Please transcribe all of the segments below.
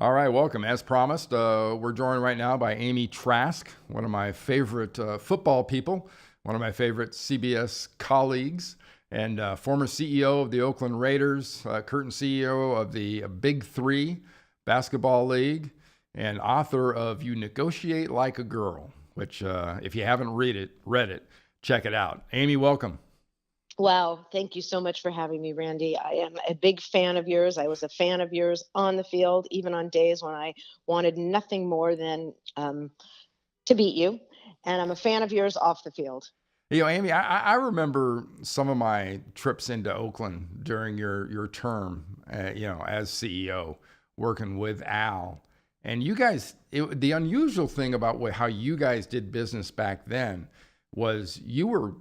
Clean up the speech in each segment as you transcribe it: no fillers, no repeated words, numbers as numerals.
All right, welcome. As promised, we're joined right now by Amy Trask, one of my favorite football people, one of my favorite CBS colleagues, and former CEO of the Oakland Raiders, current CEO of the Big Three Basketball League, and author of You Negotiate Like a Girl, which if you haven't read it, check it out. Amy, welcome. Wow, thank you so much for having me, Randy. I am a big fan of yours. I was a fan of yours on the field, even on days when I wanted nothing more than to beat you. And I'm a fan of yours off the field. You know, Amy, I remember some of my trips into Oakland during your term, as CEO, working with Al. And you guys, the unusual thing about how you guys did business back then was you were,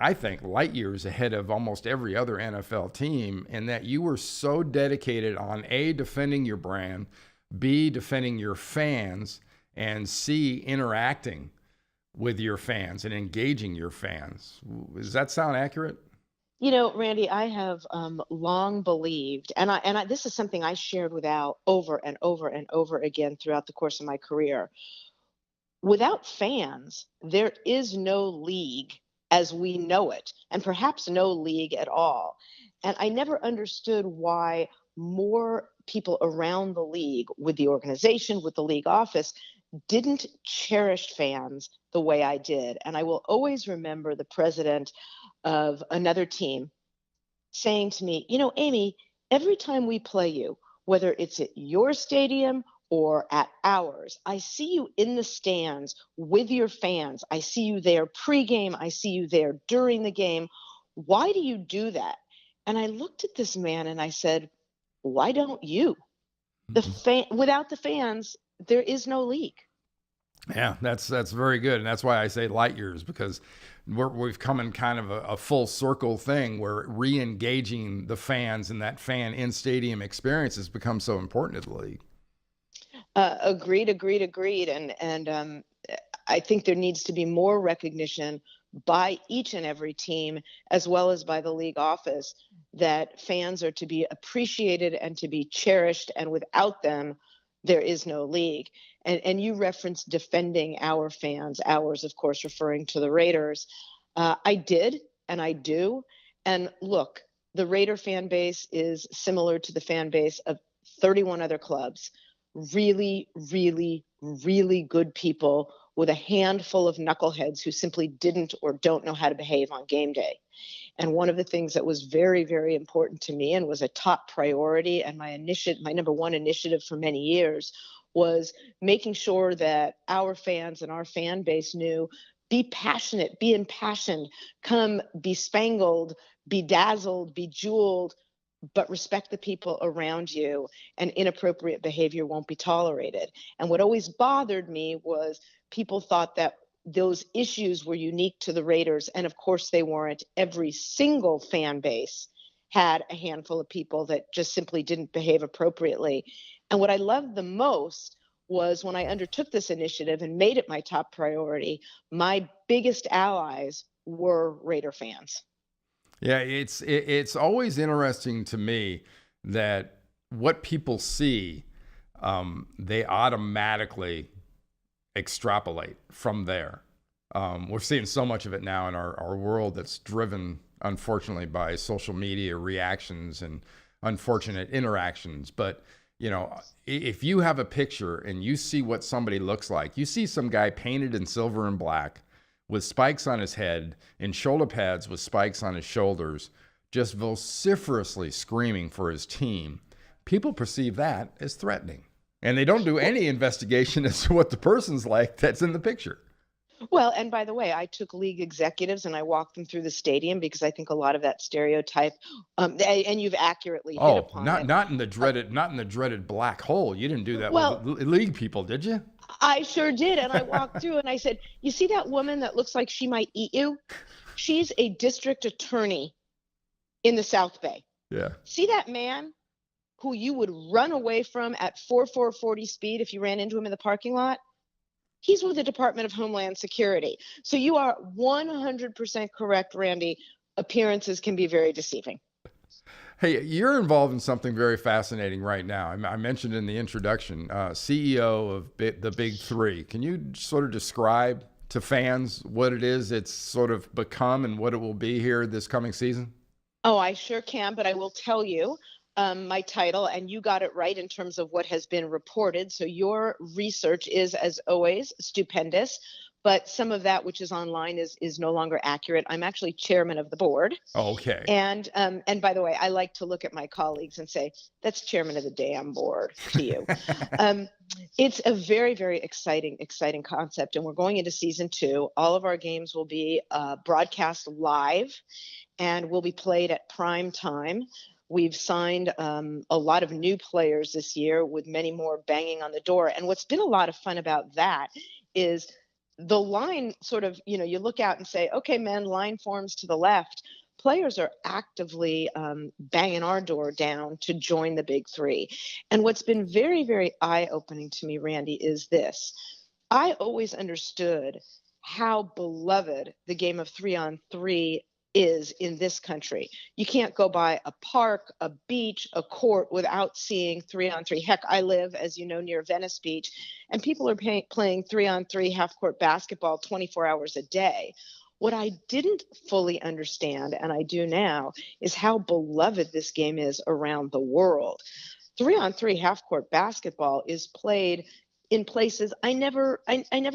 I think, light years ahead of almost every other NFL team, and that you were so dedicated on A, defending your brand, B, defending your fans, and C, interacting with your fans and engaging your fans. Does that sound accurate? You know, Randy, I have long believed, and this is something I shared with Al over and over and over again throughout the course of my career. Without fans, there is no league as we know it, and perhaps no league at all. And I never understood why more people around the league, with the organization, with the league office, didn't cherish fans the way I did. And I will always remember the president of another team saying to me, Amy, every time we play you, whether it's at your stadium or at ours, I see you in the stands with your fans. I see you there pregame. I see you there during the game. Why do you do that? And I looked at this man and I said, why don't you? Without the fans, there is no league. Yeah, that's very good, and that's why I say light years, because we've come in kind of a full circle thing where re-engaging the fans and that fan in stadium experience has become so important to the league. Agreed. And I think there needs to be more recognition by each and every team, as well as by the league office, that fans are to be appreciated and to be cherished. And without them, there is no league. And you referenced defending our fans, ours, of course, referring to the Raiders. I did, and I do. And look, the Raider fan base is similar to the fan base of 31 other clubs. Really, really, really good people with a handful of knuckleheads who simply didn't or don't know how to behave on game day. And one of the things that was very, very important to me and was a top priority, and my number one initiative for many years, was making sure that our fans and our fan base knew, be passionate, be impassioned, come be spangled, be dazzled, be jeweled, but respect the people around you, and inappropriate behavior won't be tolerated. And what always bothered me was people thought that those issues were unique to the Raiders. And of course they weren't. Every single fan base had a handful of people that just simply didn't behave appropriately. And what I loved the most was when I undertook this initiative and made it my top priority, my biggest allies were Raider fans. Yeah, it's always interesting to me that what people see, they automatically extrapolate from there. We're seeing so much of it now in our world that's driven, unfortunately, by social media reactions and unfortunate interactions. But, if you have a picture and you see what somebody looks like, you see some guy painted in silver and black with spikes on his head and shoulder pads with spikes on his shoulders, just vociferously screaming for his team, people perceive that as threatening. And they don't do any investigation as to what the person's like that's in the picture. Well, and by the way, I took league executives and I walked them through the stadium because I think a lot of that stereotype, and you've accurately hit upon it. Not in the dreaded black hole. You didn't do that with league people, did you? I sure did. And I walked through and I said, you see that woman that looks like she might eat you? She's a district attorney in the South Bay. Yeah. See that man who you would run away from at 440 speed if you ran into him in the parking lot? He's with the Department of Homeland Security. So you are 100% correct, Randy. Appearances can be very deceiving. Hey, you're involved in something very fascinating right now. I mentioned in the introduction, CEO of the Big Three. Can you sort of describe to fans what it is it's sort of become and what it will be here this coming season? Oh, I sure can, but I will tell you my title, and you got it right in terms of what has been reported. So your research is, as always, stupendous. But some of that which is online is no longer accurate. I'm actually chairman of the board. Okay. And by the way, I like to look at my colleagues and say, that's chairman of the damn board to you. um, it's a very, very exciting concept. And we're going into season 2. All of our games will be broadcast live and will be played at prime time. We've signed a lot of new players this year, with many more banging on the door. And what's been a lot of fun about that is the line sort of, you look out and say, okay, men, line forms to the left. Players are actively banging our door down to join the Big Three. And what's been very, very eye opening to me, Randy, is this. I always understood how beloved the game of 3-on-3 is in this country. You can't go by a park, a beach, a court without seeing 3-on-3. Heck, I live, as you know, near Venice Beach, and people are playing 3-on-3 half court basketball 24 hours a day. What I didn't fully understand, and I do now, is how beloved this game is around the world. 3-on-3 half court basketball is played in places I never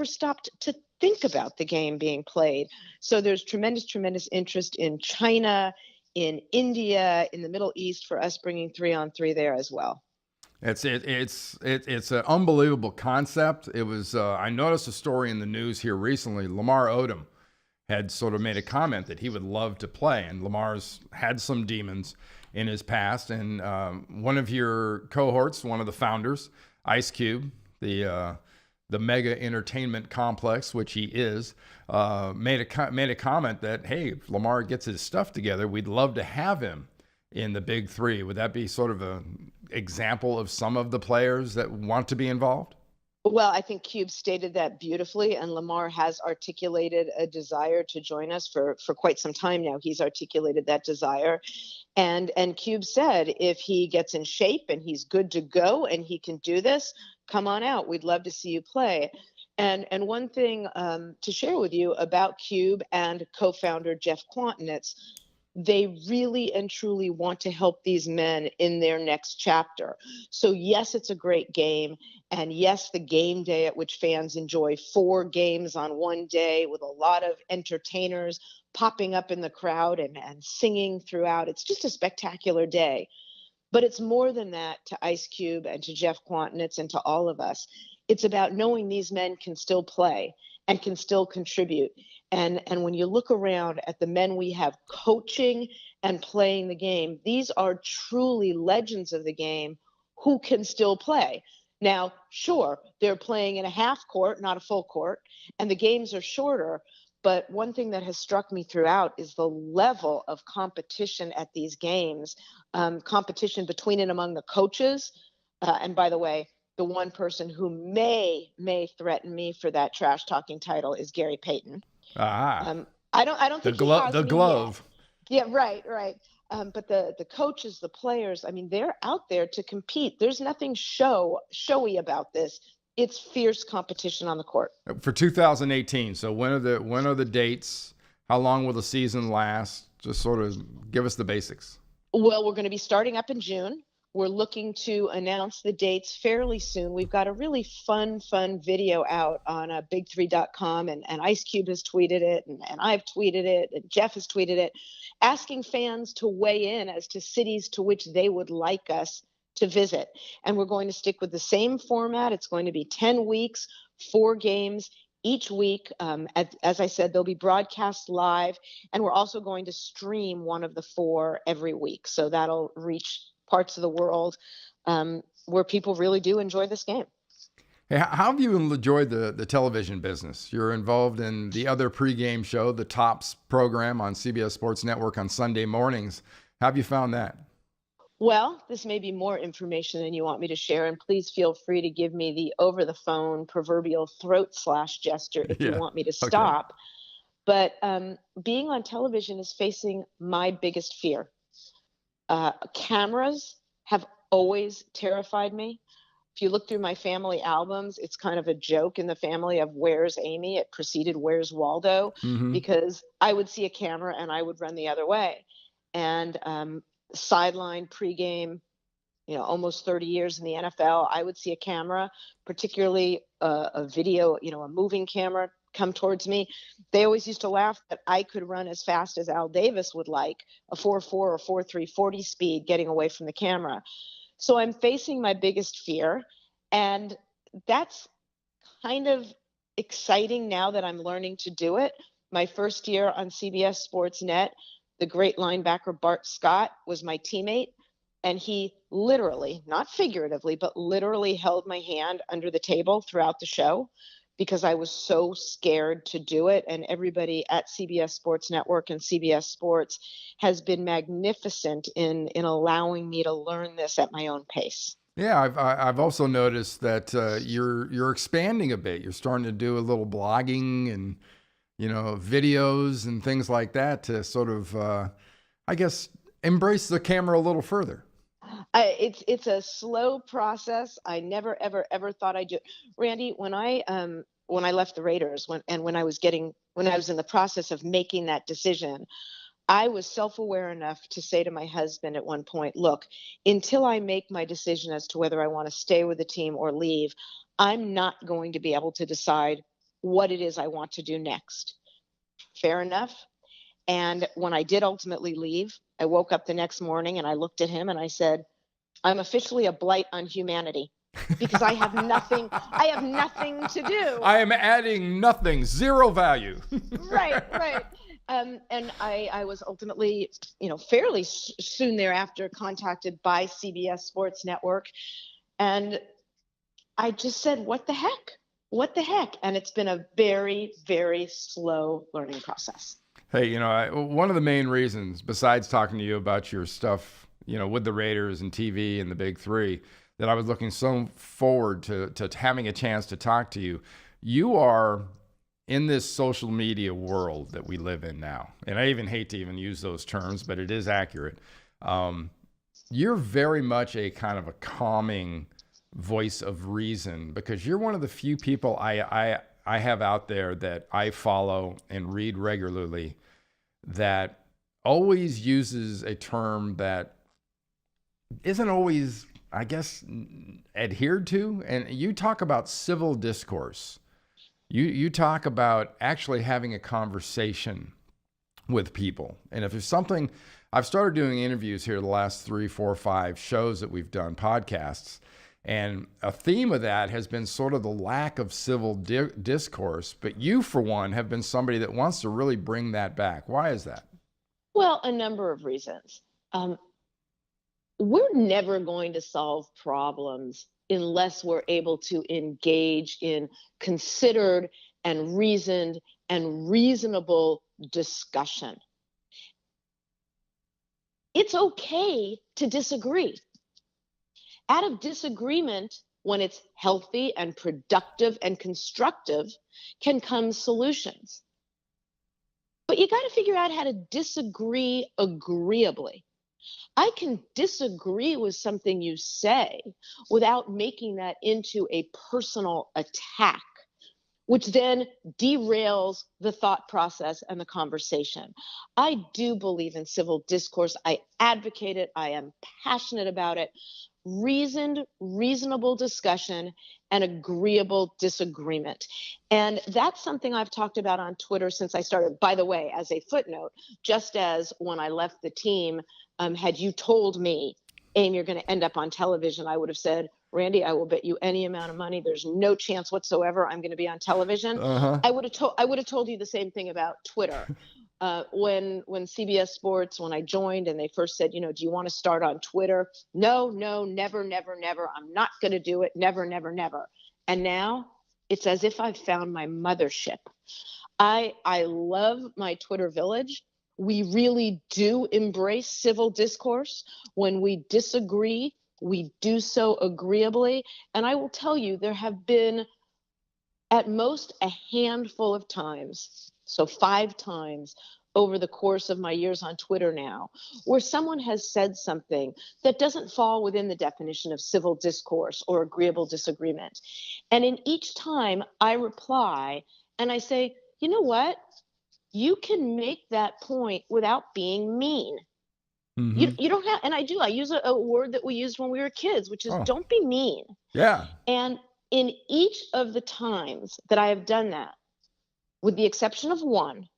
stopped to think about the game being played. So there's tremendous interest in China, in India, in the Middle East, for us bringing 3-on-3 there as well. It's an unbelievable concept. It was I noticed a story in the news here recently. Lamar Odom had sort of made a comment that he would love to play, and Lamar's had some demons in his past. And one of your cohorts, one of the founders, Ice Cube, the mega entertainment complex, which he is, made a comment that, hey, if Lamar gets his stuff together, we'd love to have him in the Big Three. Would that be sort of an example of some of the players that want to be involved? Well, I think Cube stated that beautifully, and Lamar has articulated a desire to join us for quite some time now. He's articulated that desire. And Cube said if he gets in shape and he's good to go and he can do this, come on out. We'd love to see you play. And one thing to share with you about Cube and co-founder Jeff Quantinitz, they really and truly want to help these men in their next chapter. So yes, it's a great game. And yes, the game day at which fans enjoy 4 games on one day with a lot of entertainers popping up in the crowd and singing throughout. It's just a spectacular day. But it's more than that to Ice Cube and to Jeff Quantinitz and to all of us. It's about knowing these men can still play and can still contribute. And when you look around at the men we have coaching and playing the game, these are truly legends of the game who can still play. Now, sure, they're playing in a half court, not a full court, and the games are shorter. But one thing that has struck me throughout is the level of competition at these games, competition between and among the coaches. And by the way, the one person who may threaten me for that trash talking title is Gary Payton. Ah, I don't think he has the me glove. yet. Yeah, right. But the coaches, the players, I mean, they're out there to compete. There's nothing showy about this. It's fierce competition on the court. For 2018. So when are the dates? How long will the season last? Just sort of give us the basics. Well, we're going to be starting up in June. We're looking to announce the dates fairly soon. We've got a really fun video out on big3.com, and Ice Cube has tweeted it, and I've tweeted it, and Jeff has tweeted it, asking fans to weigh in as to cities to which they would like us to visit. And we're going to stick with the same format. It's going to be 10 weeks, 4 games each week. As I said, they'll be broadcast live, and we're also going to stream one of the 4 every week. So that'll reach parts of the world where people really do enjoy this game. Hey, how have you enjoyed the television business? You're involved in the other pregame show, the Tops program on CBS Sports Network on Sunday mornings. How have you found that? Well, this may be more information than you want me to share, and please feel free to give me the over-the-phone proverbial throat slash gesture if you want me to stop. Okay. But being on television is facing my biggest fear. Cameras have always terrified me. If you look through my family albums, it's kind of a joke in the family of where's Amy? It preceded where's Waldo, Mm-hmm. because I would see a camera and I would run the other way. And sideline, pregame, almost 30 years in the NFL, I would see a camera, particularly a video, a moving camera come towards me. They always used to laugh that I could run as fast as Al Davis would like, a 4.4 or 4.3 40 speed getting away from the camera. So I'm facing my biggest fear. And that's kind of exciting now that I'm learning to do it. My first year on CBS Sports Net, the great linebacker Bart Scott was my teammate. And he literally, not figuratively, but literally held my hand under the table throughout the show because I was so scared to do it. And everybody at CBS Sports Network and CBS Sports has been magnificent in allowing me to learn this at my own pace. Yeah, I've also noticed that you're expanding a bit. You're starting to do a little blogging and videos and things like that to sort of, I guess, embrace the camera a little further. It's a slow process. I never ever thought I'd do it. Randy, when I left the Raiders, when I was in the process of making that decision, I was self-aware enough to say to my husband at one point, look, until I make my decision as to whether I want to stay with the team or leave, I'm not going to be able to decide what it is I want to do next. Fair enough. And when I did ultimately leave, I woke up the next morning and I looked at him and I said, I'm officially a blight on humanity because I have nothing to do. I am adding nothing, zero value. Right. And I was ultimately, fairly soon thereafter contacted by CBS Sports Network. And I just said, what the heck? And it's been a very, very slow learning process. Hey, one of the main reasons, besides talking to you about your stuff, with the Raiders and TV and the Big Three, that I was looking so forward to having a chance to talk to you, you are in this social media world that we live in now. And I even hate to even use those terms, but it is accurate. You're very much a kind of a calming voice of reason because you're one of the few people I have out there that I follow and read regularly that always uses a term that isn't always, I guess, adhered to. And you talk about civil discourse. You talk about actually having a conversation with people. And if there's something, I've started doing interviews here the last 3, 4, 5 shows that we've done, podcasts. And a theme of that has been sort of the lack of civil discourse. But you, for one, have been somebody that wants to really bring that back. Why is that? Well, a number of reasons. We're never going to solve problems unless we're able to engage in considered and reasoned and reasonable discussion. It's okay to disagree. Out of disagreement, when it's healthy and productive and constructive, can come solutions. But you got to figure out how to disagree agreeably. I can disagree with something you say without making that into a personal attack, which then derails the thought process and the conversation. I do believe in civil discourse. I advocate it. I am passionate about it. Reasonable discussion and agreeable disagreement. And that's something I've talked about on Twitter since I started. By the way, as a footnote, just as when I left the team, had you told me, Amy, you're going to end up on television, I would have said, Randy, I will bet you any amount of money. There's no chance whatsoever I'm going to be on television. Uh-huh. I would have told you the same thing about Twitter. When CBS Sports, when I joined and they first said, do you want to start on Twitter? No, never. I'm not going to do it. Never. And now it's as if I've found my mothership. I love my Twitter village. We really do embrace civil discourse. When we disagree, we do so agreeably. And I will tell you, there have been at most a handful of times, so 5 times, over the course of my years on Twitter now, where someone has said something that doesn't fall within the definition of civil discourse or agreeable disagreement. And in each time I reply and I say, you know what? You can make that point without being mean. You don't have, and I use a word that we used when we were kids, which is Oh, don't be mean. yeah. And in each of the times that I have done that, with the exception of one,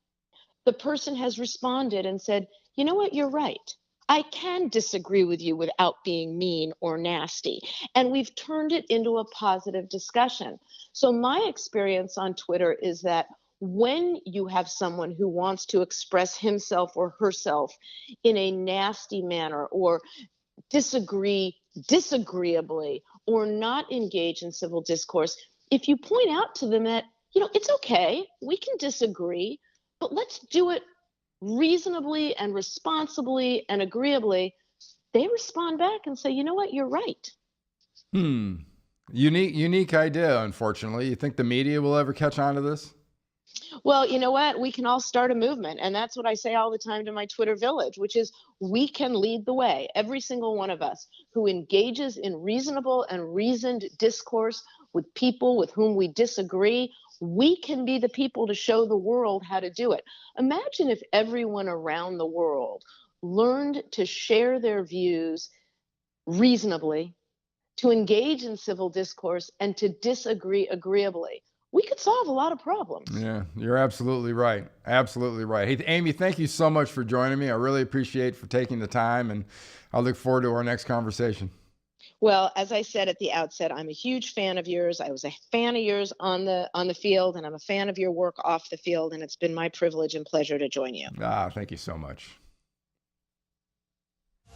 the person has responded and said, you know what, you're right. I can disagree with you without being mean or nasty. And we've turned it into a positive discussion. So my experience on Twitter is that when you have someone who wants to express himself or herself in a nasty manner or disagree disagreeably or not engage in civil discourse, if you point out to them that, it's okay, we can disagree, but let's do it reasonably and responsibly and agreeably, they respond back and say, you know what, you're right. Unique idea, unfortunately. You think the media will ever catch on to this? Well, you know what? We can all start a movement. And that's what I say all the time to my Twitter village, which is we can lead the way. Every single one of us who engages in reasonable and reasoned discourse with people with whom we disagree, we can be the people to show the world how to do it. Imagine if everyone around the world learned to share their views reasonably, to engage in civil discourse, and to disagree agreeably. We could solve a lot of problems. Yeah, you're absolutely right. Absolutely right. Hey, Amy, thank you so much for joining me. I really appreciate for taking the time, and I look forward to our next conversation. Well, as I said at the outset, I'm a huge fan of yours. I was a fan of yours on the field, and I'm a fan of your work off the field, and it's been my privilege and pleasure to join you. Thank you so much.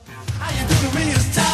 How you doing, me? It's time.